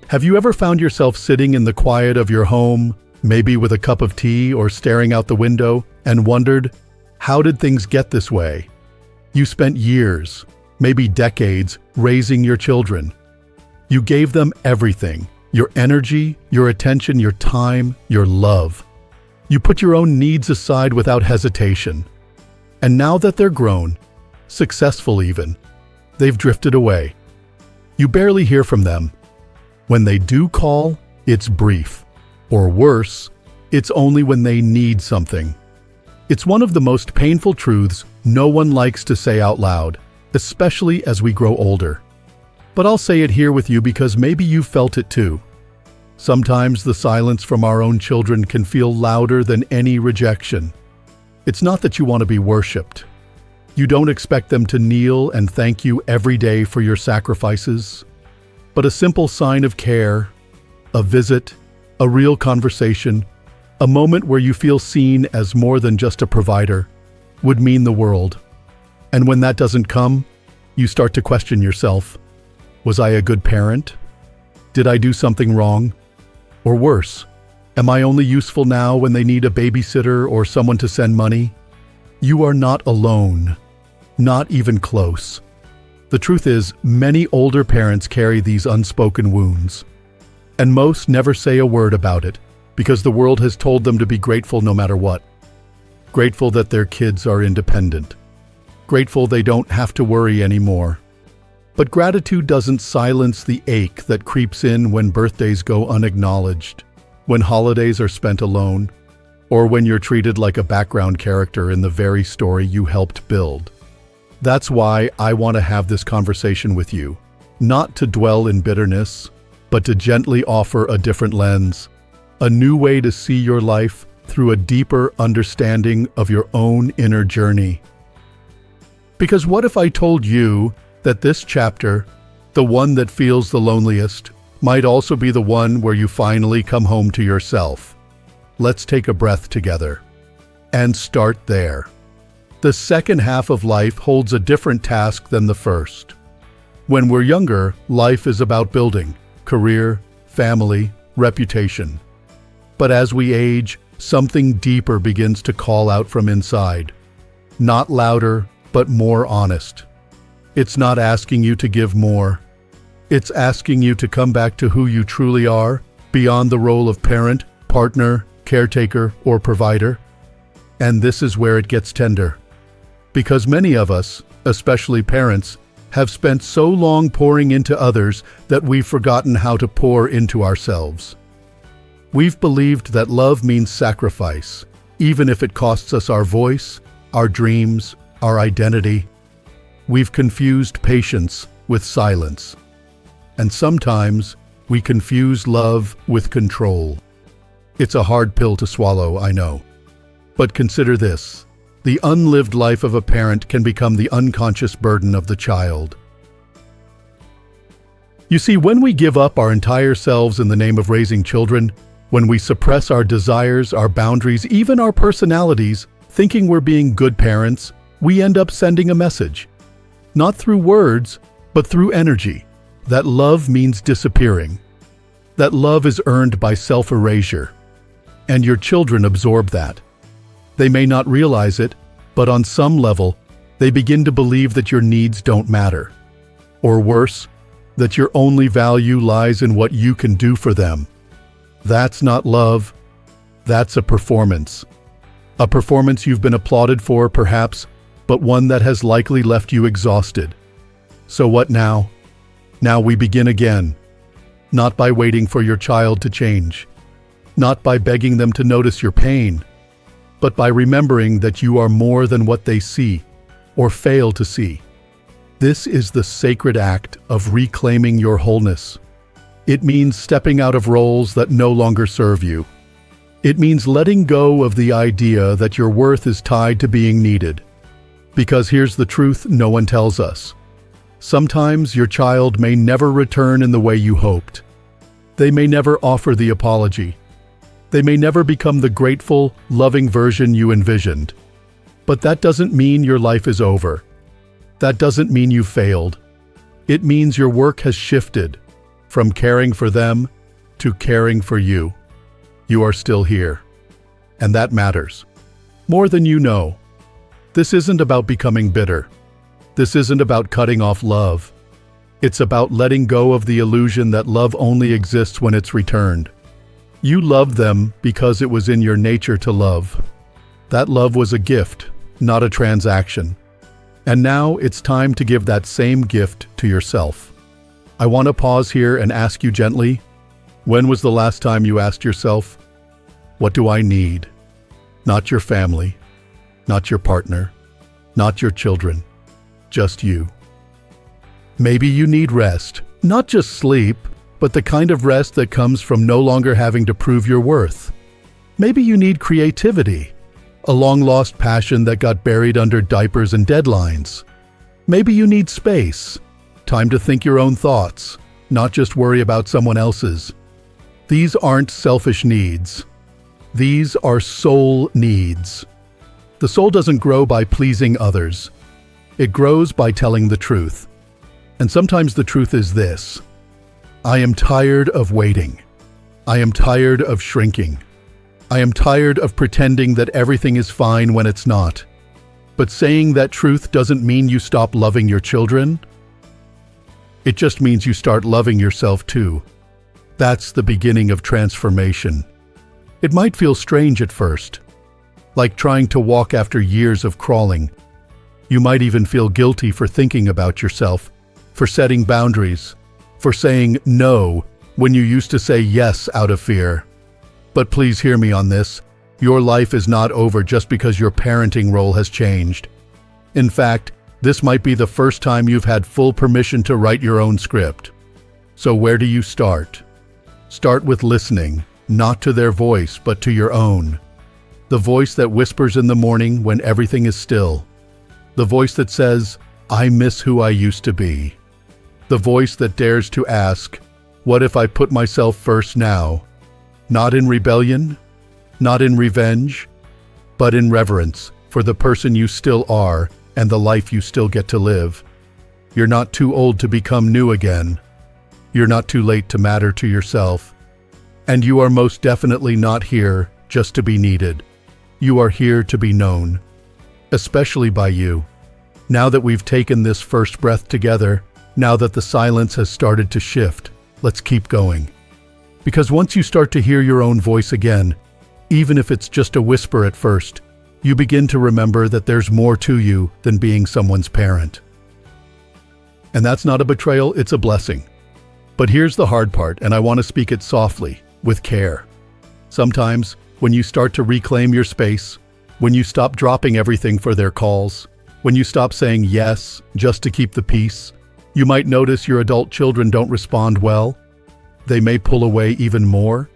Have you ever found yourself sitting in the quiet of your home, maybe with a cup of tea or staring out the window, and wondered, how did things get this way? You spent years, maybe decades, raising your children. You gave them everything, your energy, your attention, your time, your love. You put your own needs aside without hesitation. And now that they're grown, successful even, they've drifted away. You barely hear from them. When they do call, it's brief. Or worse, it's only when they need something. It's one of the most painful truths no one likes to say out loud, especially as we grow older. But I'll say it here with you because maybe you've felt it too. Sometimes the silence from our own children can feel louder than any rejection. It's not that you want to be worshipped. You don't expect them to kneel and thank you every day for your sacrifices. But a simple sign of care, a visit, a real conversation, a moment where you feel seen as more than just a provider, would mean the world. And when that doesn't come, you start to question yourself. Was I a good parent? Did I do something wrong? Or worse, am I only useful now when they need a babysitter or someone to send money? You are not alone, not even close. The truth is, many older parents carry these unspoken wounds. And most never say a word about it, because the world has told them to be grateful no matter what. Grateful that their kids are independent. Grateful they don't have to worry anymore. But gratitude doesn't silence the ache that creeps in when birthdays go unacknowledged, when holidays are spent alone, or when you're treated like a background character in the very story you helped build. That's why I want to have this conversation with you, not to dwell in bitterness, but to gently offer a different lens, a new way to see your life through a deeper understanding of your own inner journey. Because what if I told you that this chapter, the one that feels the loneliest, might also be the one where you finally come home to yourself? Let's take a breath together and start there. The second half of life holds a different task than the first. When we're younger, life is about building career, family, reputation. But as we age, something deeper begins to call out from inside. Not louder, but more honest. It's not asking you to give more. It's asking you to come back to who you truly are, beyond the role of parent, partner, caretaker, or provider. And this is where it gets tender. Because many of us, especially parents, have spent so long pouring into others that we've forgotten how to pour into ourselves. We've believed that love means sacrifice, even if it costs us our voice, our dreams, our identity. We've confused patience with silence. And sometimes we confuse love with control. It's a hard pill to swallow, I know. But consider this. The unlived life of a parent can become the unconscious burden of the child. You see, when we give up our entire selves in the name of raising children, when we suppress our desires, our boundaries, even our personalities, thinking we're being good parents, we end up sending a message. Not through words, but through energy. That love means disappearing. That love is earned by self-erasure. And your children absorb that. They may not realize it, but on some level, they begin to believe that your needs don't matter. Or worse, that your only value lies in what you can do for them. That's not love. That's a performance. A performance you've been applauded for, perhaps, but one that has likely left you exhausted. So what now? Now we begin again. Not by waiting for your child to change. Not by begging them to notice your pain. But by remembering that you are more than what they see, or fail to see. This is the sacred act of reclaiming your wholeness. It means stepping out of roles that no longer serve you. It means letting go of the idea that your worth is tied to being needed. Because here's the truth no one tells us. Sometimes your child may never return in the way you hoped. They may never offer the apology. They may never become the grateful, loving version you envisioned. But that doesn't mean your life is over. That doesn't mean you failed. It means your work has shifted. From caring for them to caring for you. You are still here. And that matters. More than you know. This isn't about becoming bitter. This isn't about cutting off love. It's about letting go of the illusion that love only exists when it's returned. You loved them because it was in your nature to love. That love was a gift, not a transaction. And now it's time to give that same gift to yourself. I want to pause here and ask you gently, when was the last time you asked yourself, what do I need? Not your family, not your partner, not your children, just you. Maybe you need rest, not just sleep, but the kind of rest that comes from no longer having to prove your worth. Maybe you need creativity, a long-lost passion that got buried under diapers and deadlines. Maybe you need space, time to think your own thoughts, not just worry about someone else's. These aren't selfish needs. These are soul needs. The soul doesn't grow by pleasing others. It grows by telling the truth. And sometimes the truth is this: I am tired of waiting. I am tired of shrinking. I am tired of pretending that everything is fine when it's not. But saying that truth doesn't mean you stop loving your children. It just means you start loving yourself too. That's the beginning of transformation. It might feel strange at first, like trying to walk after years of crawling. You might even feel guilty for thinking about yourself, for setting boundaries, for saying no when you used to say yes out of fear. But please hear me on this. Your life is not over just because your parenting role has changed. In fact, this might be the first time you've had full permission to write your own script. So where do you start? Start with listening, not to their voice, but to your own. The voice that whispers in the morning when everything is still. The voice that says, I miss who I used to be. The voice that dares to ask, what if I put myself first now? Not in rebellion, not in revenge, but in reverence for the person you still are and the life you still get to live. You're not too old to become new again. You're not too late to matter to yourself. And you are most definitely not here just to be needed. You are here to be known, especially by you. Now that we've taken this first breath together, now that the silence has started to shift, let's keep going. Because once you start to hear your own voice again, even if it's just a whisper at first, you begin to remember that there's more to you than being someone's parent. And that's not a betrayal, it's a blessing. But here's the hard part, and I want to speak it softly, with care. Sometimes, when you start to reclaim your space, when you stop dropping everything for their calls, when you stop saying yes just to keep the peace, you might notice your adult children don't respond well. They may pull away even more.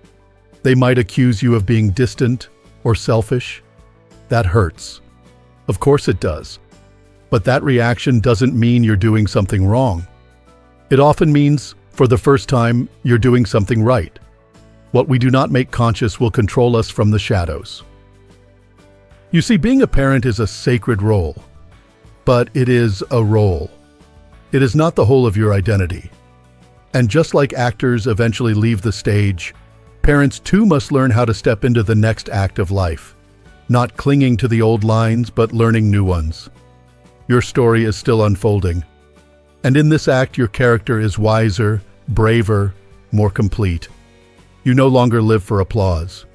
They might accuse you of being distant or selfish. That hurts. Of course it does. But that reaction doesn't mean you're doing something wrong. It often means, for the first time, you're doing something right. What we do not make conscious will control us from the shadows. You see, being a parent is a sacred role, but it is a role. It is not the whole of your identity. And just like actors eventually leave the stage, parents too must learn how to step into the next act of life, not clinging to the old lines, but learning new ones. Your story is still unfolding. And in this act, your character is wiser, braver, more complete. You no longer live for applause.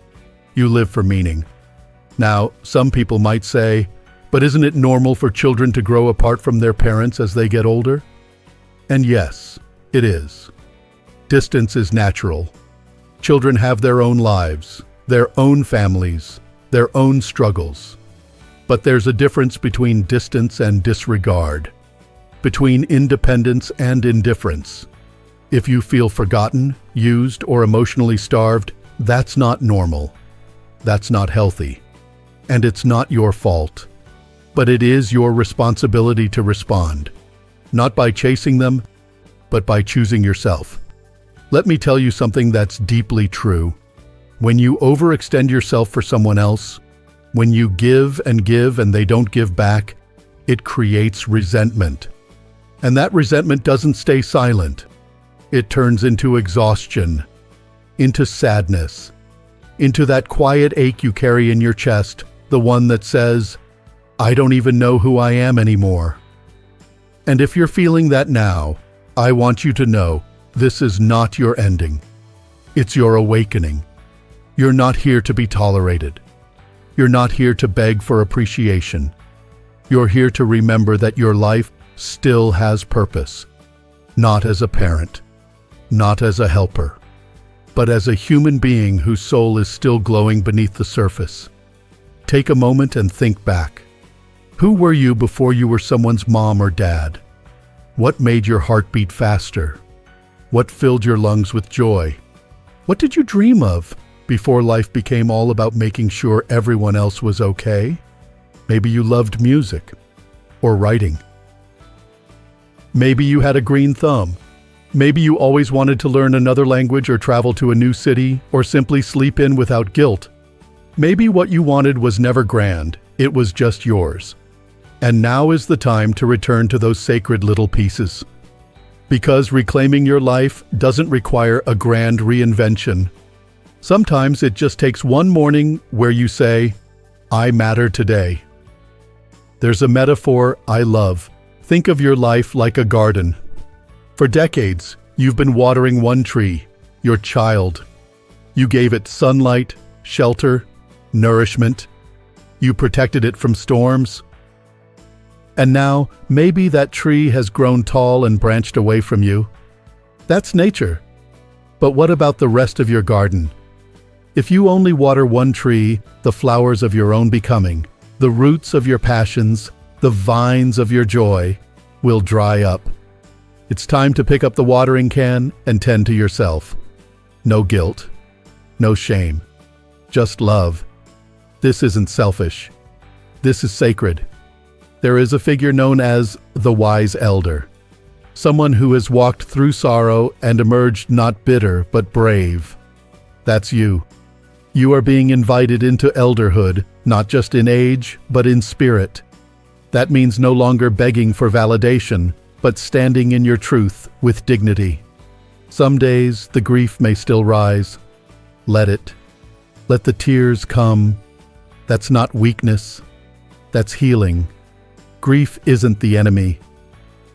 You live for meaning. Now, some people might say, but isn't it normal for children to grow apart from their parents as they get older? And yes, it is. Distance is natural. Children have their own lives, their own families, their own struggles. But there's a difference between distance and disregard, between independence and indifference. If you feel forgotten, used, or emotionally starved, that's not normal. That's not healthy. And it's not your fault. But it is your responsibility to respond, not by chasing them, but by choosing yourself. Let me tell you something that's deeply true. When you overextend yourself for someone else, when you give and they don't give back, it creates resentment. And that resentment doesn't stay silent. it turns into exhaustion, into sadness, into that quiet ache you carry in your chest, the one that says, "I don't even know who I am anymore." And if you're feeling that now, I want you to know this is not your ending. It's your awakening. You're not here to be tolerated. You're not here to beg for appreciation. You're here to remember that your life still has purpose, not as a parent, not as a helper, but as a human being whose soul is still glowing beneath the surface. Take a moment and think back. Who were you before you were someone's mom or dad? What made your heart beat faster? What filled your lungs with joy? What did you dream of before life became all about making sure everyone else was okay? Maybe you loved music or writing. Maybe you had a green thumb. Maybe you always wanted to learn another language or travel to a new city or simply sleep in without guilt. Maybe what you wanted was never grand, it was just yours. And now is the time to return to those sacred little pieces. Because reclaiming your life doesn't require a grand reinvention. Sometimes it just takes one morning where you say, "I matter today." There's a metaphor I love. Think of your life like a garden. For decades, you've been watering one tree, your child. You gave it sunlight, shelter, nourishment. You protected it from storms. And now, maybe that tree has grown tall and branched away from you. That's nature. But what about the rest of your garden? If you only water one tree, the flowers of your own becoming, the roots of your passions, the vines of your joy, will dry up. It's time to pick up the watering can and tend to yourself. No guilt, no shame, just love. This isn't selfish. This is sacred. There is a figure known as the wise elder, someone who has walked through sorrow and emerged not bitter but brave. That's you. You are being invited into elderhood, not just in age, but in spirit. That means no longer begging for validation, but standing in your truth with dignity. Some days the grief may still rise. Let it. Let the tears come. That's not weakness. That's healing. Grief isn't the enemy.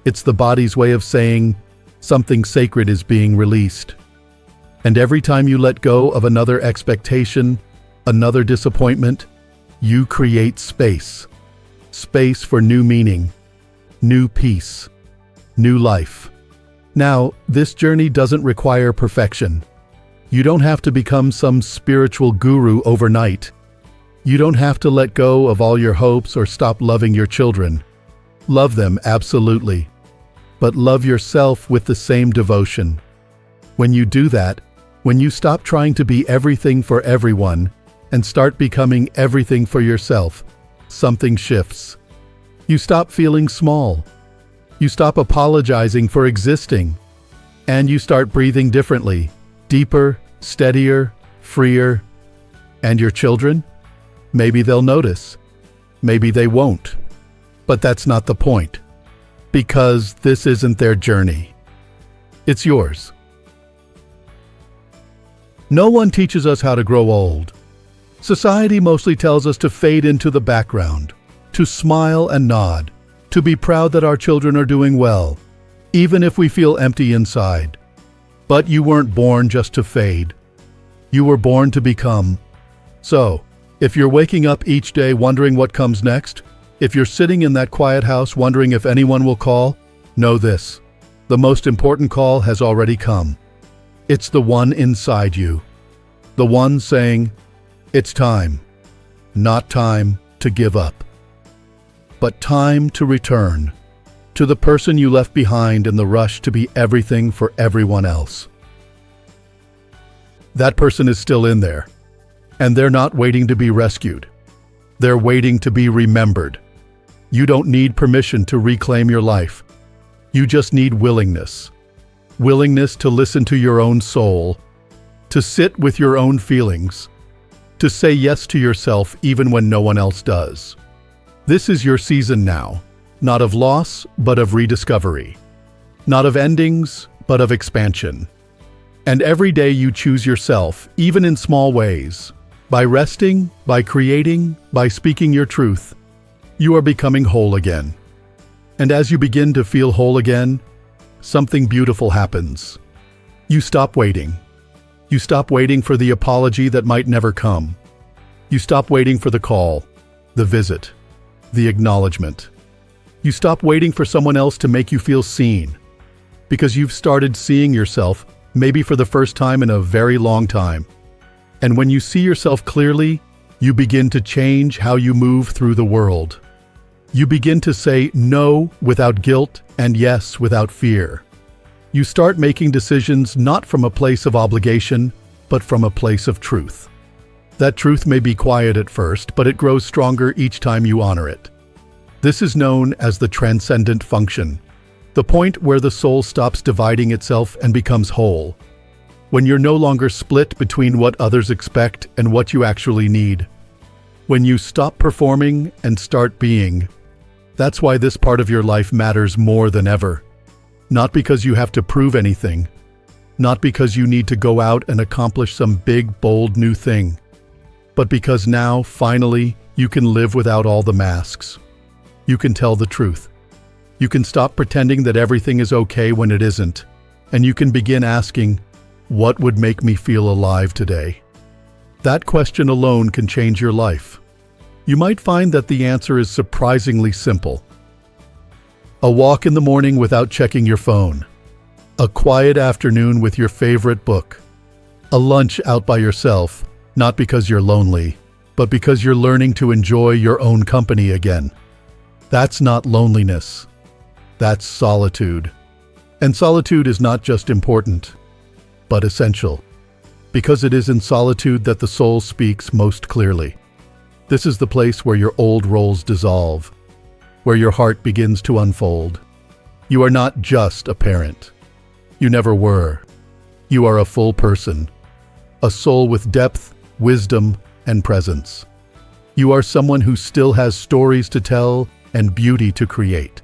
It's the body's way of saying something sacred is being released. And every time you let go of another expectation, another disappointment, you create space. Space for new meaning, new peace, new life. Now, this journey doesn't require perfection. You don't have to become some spiritual guru overnight. You don't have to let go of all your hopes or stop loving your children. Love them, absolutely. But love yourself with the same devotion. When you do that, when you stop trying to be everything for everyone and start becoming everything for yourself, something shifts. You stop feeling small. You stop apologizing for existing. And you start breathing differently, deeper, steadier, freer. And your children? Maybe they'll notice. Maybe they won't. But that's not the point. Because this isn't their journey. It's yours. No one teaches us how to grow old. Society mostly tells us to fade into the background, to smile and nod, to be proud that our children are doing well, even if we feel empty inside. But you weren't born just to fade. You were born to become. So, if you're waking up each day wondering what comes next, if you're sitting in that quiet house wondering if anyone will call, know this: the most important call has already come. It's the one inside you. The one saying, it's time. Not time to give up, but time to return to the person you left behind in the rush to be everything for everyone else. That person is still in there, and they're not waiting to be rescued. They're waiting to be remembered. You don't need permission to reclaim your life. You just need willingness. Willingness to listen to your own soul, to sit with your own feelings, to say yes to yourself even when no one else does. This is your season now, not of loss, but of rediscovery. Not of endings, but of expansion. And every day you choose yourself, even in small ways. By resting, by creating, by speaking your truth, you are becoming whole again. And as you begin to feel whole again, something beautiful happens. You stop waiting. You stop waiting for the apology that might never come. You stop waiting for the call, the visit, the acknowledgement. You stop waiting for someone else to make you feel seen, because you've started seeing yourself, maybe for the first time in a very long time. And when you see yourself clearly, you begin to change how you move through the world. You begin to say no without guilt and yes without fear. You start making decisions not from a place of obligation, but from a place of truth. That truth may be quiet at first, but it grows stronger each time you honor it. This is known as the transcendent function, the point where the soul stops dividing itself and becomes whole. When you're no longer split between what others expect and what you actually need. When you stop performing and start being. That's why this part of your life matters more than ever. Not because you have to prove anything. Not because you need to go out and accomplish some big, bold new thing. But because now, finally, you can live without all the masks. You can tell the truth. You can stop pretending that everything is okay when it isn't. And you can begin asking, what would make me feel alive today? That question alone can change your life. You might find that the answer is surprisingly simple. A walk in the morning without checking your phone. A quiet afternoon with your favorite book. A lunch out by yourself, not because you're lonely, but because you're learning to enjoy your own company again. That's not loneliness. That's solitude. And solitude is not just important, but essential. Because it is in solitude that the soul speaks most clearly. This is the place where your old roles dissolve, where your heart begins to unfold. You are not just a parent. You never were. You are a full person, a soul with depth, wisdom, and presence. You are someone who still has stories to tell and beauty to create.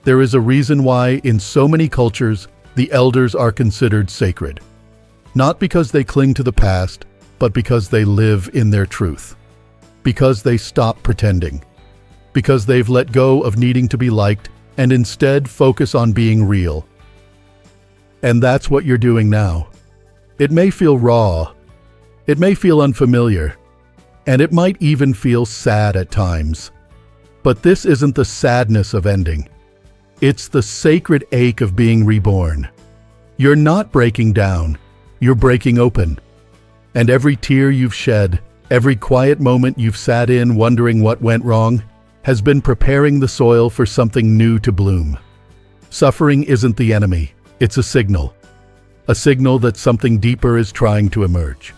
There is a reason why, in so many cultures, the elders are considered sacred. Not because they cling to the past, but because they live in their truth. Because they stop pretending. Because they've let go of needing to be liked and instead focus on being real. And that's what you're doing now. It may feel raw. It may feel unfamiliar. And it might even feel sad at times. But this isn't the sadness of ending. It's the sacred ache of being reborn. You're not breaking down. You're breaking open. And every tear you've shed, every quiet moment you've sat in wondering what went wrong, has been preparing the soil for something new to bloom. Suffering isn't the enemy. It's a signal. A signal that something deeper is trying to emerge.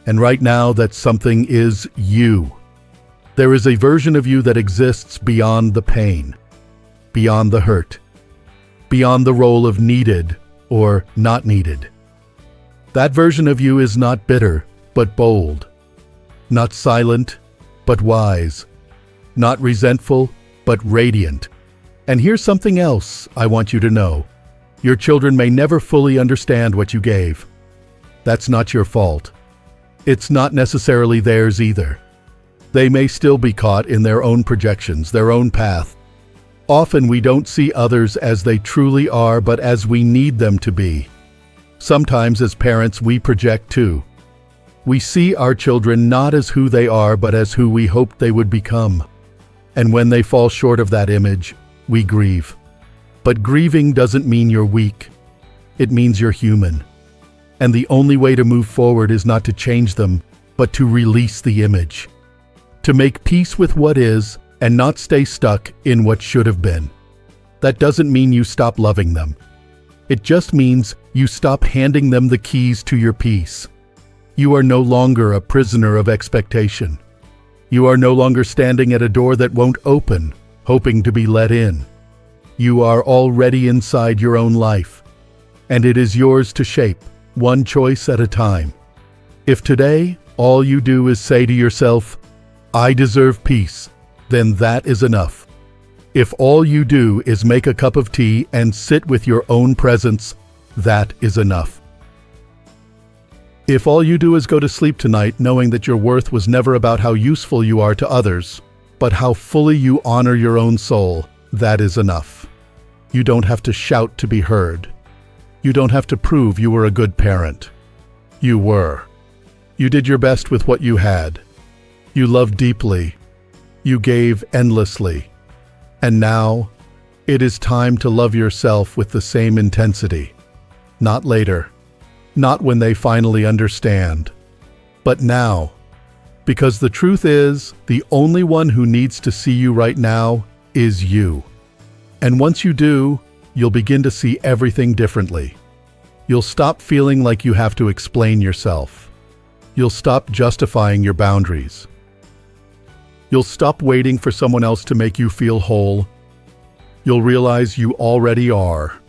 And right now, that something is you. There is a version of you that exists beyond the pain, beyond the hurt, beyond the role of needed or not needed. That version of you is not bitter, but bold. Not silent, but wise. Not resentful, but radiant. And here's something else I want you to know. Your children may never fully understand what you gave. That's not your fault. It's not necessarily theirs either. They may still be caught in their own projections, their own path. Often we don't see others as they truly are, but as we need them to be. Sometimes as parents we project too. We see our children not as who they are, but as who we hoped they would become. And when they fall short of that image, we grieve. But grieving doesn't mean you're weak. It means you're human. And the only way to move forward is not to change them, but to release the image. To make peace with what is and not stay stuck in what should have been. That doesn't mean you stop loving them. It just means you stop handing them the keys to your peace. You are no longer a prisoner of expectation. You are no longer standing at a door that won't open, hoping to be let in. You are already inside your own life, and it is yours to shape, one choice at a time. If today all you do is say to yourself, I deserve peace, then that is enough. If all you do is make a cup of tea and sit with your own presence, That is enough. If all you do is go to sleep tonight knowing that your worth was never about how useful you are to others, but how fully you honor your own soul, that is enough. You don't have to shout to be heard. You don't have to prove you were a good parent. You were. You did your best with what you had. You loved deeply. You gave endlessly. And now, it is time to love yourself with the same intensity. Not later. Not when they finally understand. But now. Because the truth is, the only one who needs to see you right now is you. And once you do, you'll begin to see everything differently. You'll stop feeling like you have to explain yourself. You'll stop justifying your boundaries. You'll stop waiting for someone else to make you feel whole. You'll realize you already are.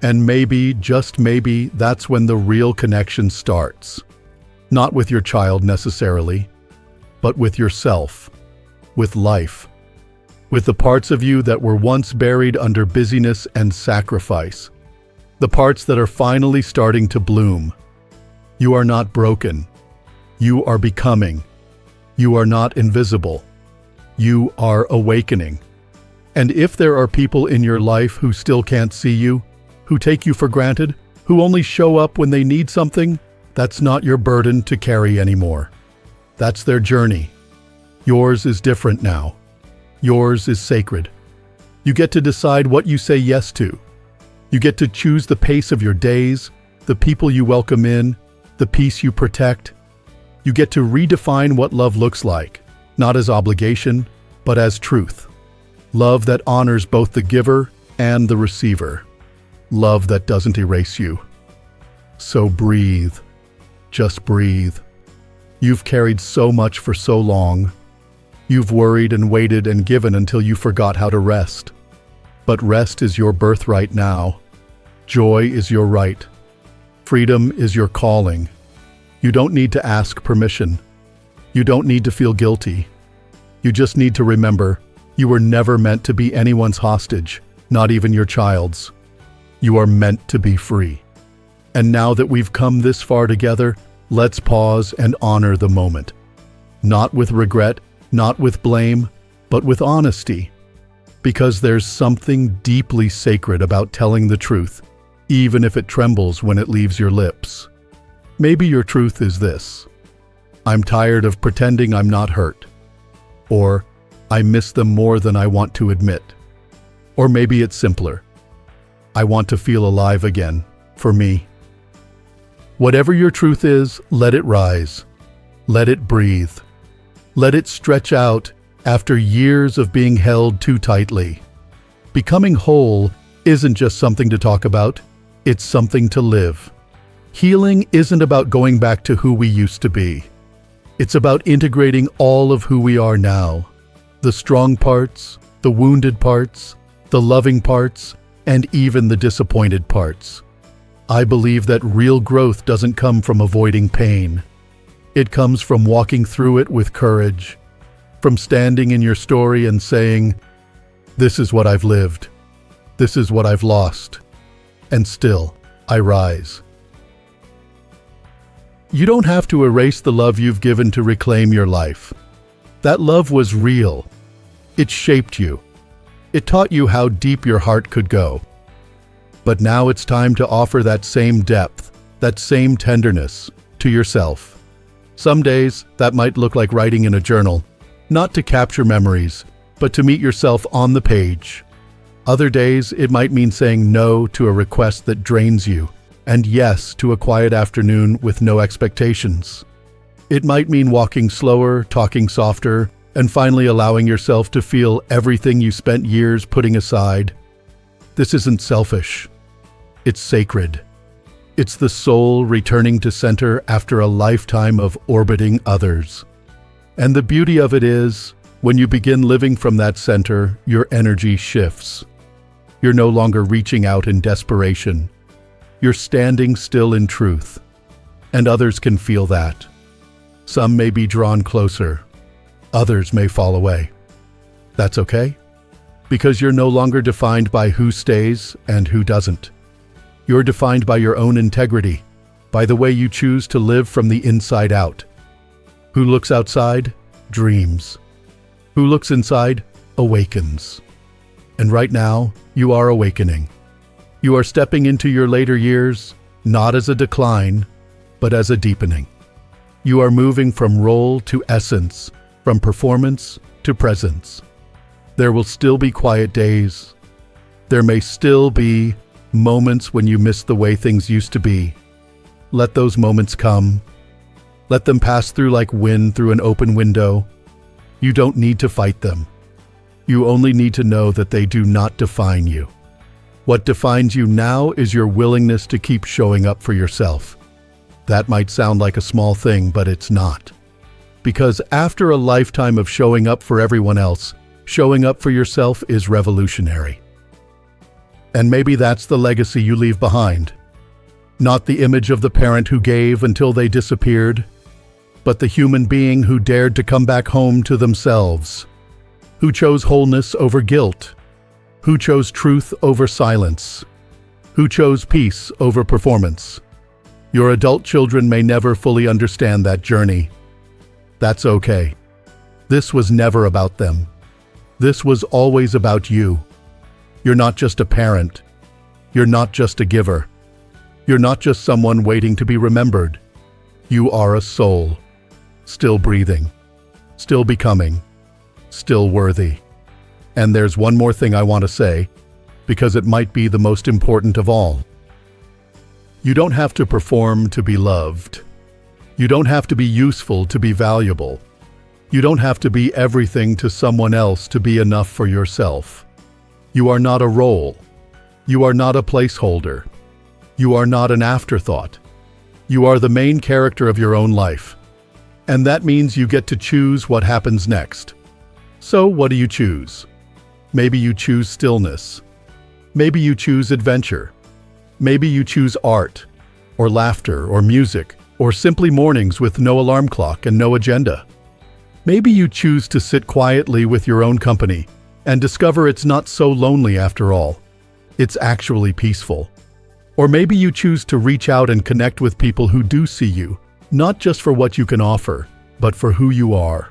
And maybe, just maybe, that's when the real connection starts. Not with your child necessarily, but with yourself, with life, with the parts of you that were once buried under busyness and sacrifice, the parts that are finally starting to bloom. You are not broken. You are becoming. You are not invisible. You are awakening. And if there are people in your life who still can't see you, who take you for granted, who only show up when they need something, that's not your burden to carry anymore. That's their journey. Yours is different now. Yours is sacred. You get to decide what you say yes to. You get to choose the pace of your days, the people you welcome in, the peace you protect. You get to redefine what love looks like, not as obligation, but as truth. Love that honors both the giver and the receiver. Love that doesn't erase you. So breathe. Just breathe. You've carried so much for so long. You've worried and waited and given until you forgot how to rest. But rest is your birthright now. Joy is your right. Freedom is your calling. You don't need to ask permission. You don't need to feel guilty. You just need to remember, you were never meant to be anyone's hostage, not even your child's. You are meant to be free. And now that we've come this far together, let's pause and honor the moment. Not with regret, not with blame, but with honesty. Because there's something deeply sacred about telling the truth, even if it trembles when it leaves your lips. Maybe your truth is this: I'm tired of pretending I'm not hurt. Or, I miss them more than I want to admit. Or maybe it's simpler: I want to feel alive again, for me. Whatever your truth is, let it rise. Let it breathe. Let it stretch out after years of being held too tightly. Becoming whole isn't just something to talk about, it's something to live. Healing isn't about going back to who we used to be. It's about integrating all of who we are now. The strong parts, the wounded parts, the loving parts, and even the disappointed parts. I believe that real growth doesn't come from avoiding pain. It comes from walking through it with courage, from standing in your story and saying, "This is what I've lived. This is what I've lost. And still, I rise." You don't have to erase the love you've given to reclaim your life. That love was real. It shaped you. It taught you how deep your heart could go. But now it's time to offer that same depth, that same tenderness, to yourself. Some days, that might look like writing in a journal, not to capture memories, but to meet yourself on the page. Other days, it might mean saying no to a request that drains you, and yes to a quiet afternoon with no expectations. It might mean walking slower, talking softer, and finally allowing yourself to feel everything you spent years putting aside. This isn't selfish. It's sacred. It's the soul returning to center after a lifetime of orbiting others. And the beauty of it is, when you begin living from that center, your energy shifts. You're no longer reaching out in desperation. You're standing still in truth. And others can feel that. Some may be drawn closer. Others may fall away. That's okay, because you're no longer defined by who stays and who doesn't. You're defined by your own integrity, by the way you choose to live from the inside out. Who looks outside, dreams. Who looks inside, awakens. And right now, you are awakening. You are stepping into your later years, not as a decline, but as a deepening. You are moving from role to essence, from performance to presence. There will still be quiet days. There may still be moments when you miss the way things used to be. Let those moments come. Let them pass through like wind through an open window. You don't need to fight them. You only need to know that they do not define you. What defines you now is your willingness to keep showing up for yourself. That might sound like a small thing, but it's not. Because after a lifetime of showing up for everyone else, showing up for yourself is revolutionary. And maybe that's the legacy you leave behind. Not the image of the parent who gave until they disappeared, but the human being who dared to come back home to themselves, who chose wholeness over guilt, who chose truth over silence, who chose peace over performance. Your adult children may never fully understand that journey. That's okay. This was never about them. This was always about you. You're not just a parent. You're not just a giver. You're not just someone waiting to be remembered. You are a soul, still breathing, still becoming, still worthy. And there's one more thing I want to say, because it might be the most important of all. You don't have to perform to be loved. You don't have to be useful to be valuable. You don't have to be everything to someone else to be enough for yourself. You are not a role. You are not a placeholder. You are not an afterthought. You are the main character of your own life. And that means you get to choose what happens next. So what do you choose? Maybe you choose stillness. Maybe you choose adventure. Maybe you choose art, or laughter, or music, or simply mornings with no alarm clock and no agenda. Maybe you choose to sit quietly with your own company and discover it's not so lonely after all. It's actually peaceful. Or maybe you choose to reach out and connect with people who do see you, not just for what you can offer, but for who you are.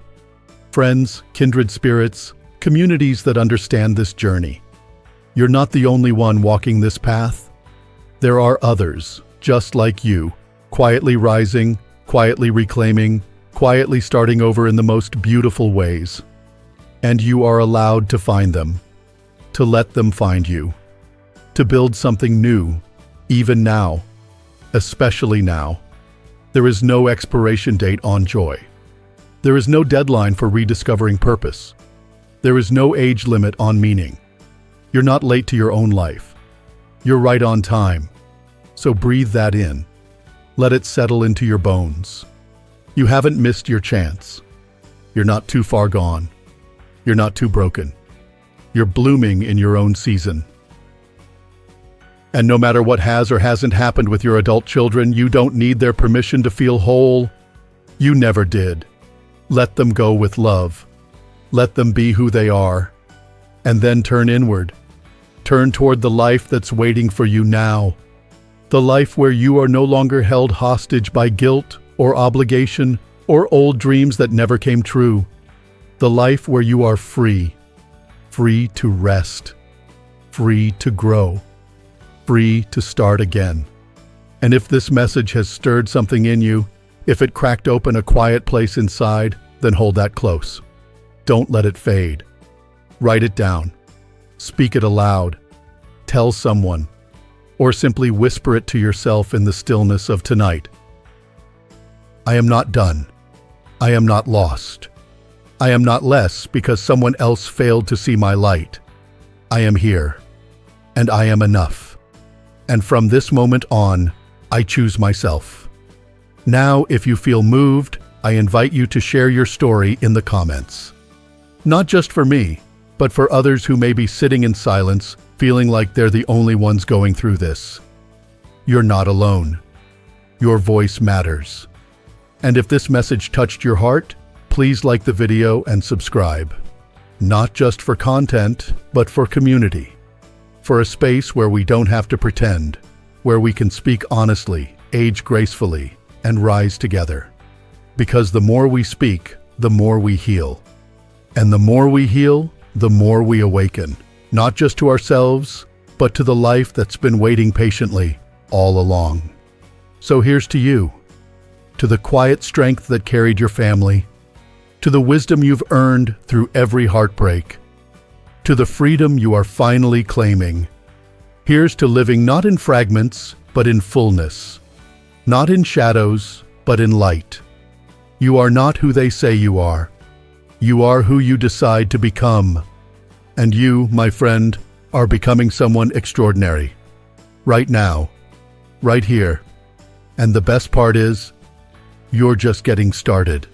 Friends, kindred spirits, communities that understand this journey. You're not the only one walking this path. There are others, just like you, quietly rising, quietly reclaiming, quietly starting over in the most beautiful ways. And you are allowed to find them, to let them find you, to build something new, even now, especially now. There is no expiration date on joy. There is no deadline for rediscovering purpose. There is no age limit on meaning. You're not late to your own life. You're right on time. So breathe that in. Let it settle into your bones. You haven't missed your chance. You're not too far gone. You're not too broken. You're blooming in your own season. And no matter what has or hasn't happened with your adult children, you don't need their permission to feel whole. You never did. Let them go with love. Let them be who they are. And then turn inward. Turn toward the life that's waiting for you now. The life where you are no longer held hostage by guilt or obligation or old dreams that never came true. The life where you are free. Free to rest. Free to grow. Free to start again. And if this message has stirred something in you, if it cracked open a quiet place inside, then hold that close. Don't let it fade. Write it down. Speak it aloud. Tell someone. Or simply whisper it to yourself in the stillness of tonight. I am not done. I am not lost. I am not less because someone else failed to see my light. I am here. And I am enough. And from this moment on, I choose myself. Now, if you feel moved, I invite you to share your story in the comments. Not just for me, but for others who may be sitting in silence, feeling like they're the only ones going through this. You're not alone. Your voice matters. And if this message touched your heart, please like the video and subscribe. Not just for content, but for community. For a space where we don't have to pretend, where we can speak honestly, age gracefully, and rise together. Because the more we speak, the more we heal. And the more we heal, the more we awaken, not just to ourselves, but to the life that's been waiting patiently all along. So here's to you, to the quiet strength that carried your family, to the wisdom you've earned through every heartbreak, to the freedom you are finally claiming. Here's to living not in fragments, but in fullness, not in shadows, but in light. You are not who they say you are. You are who you decide to become. And you, my friend, are becoming someone extraordinary. Right now. Right here. And the best part is, you're just getting started.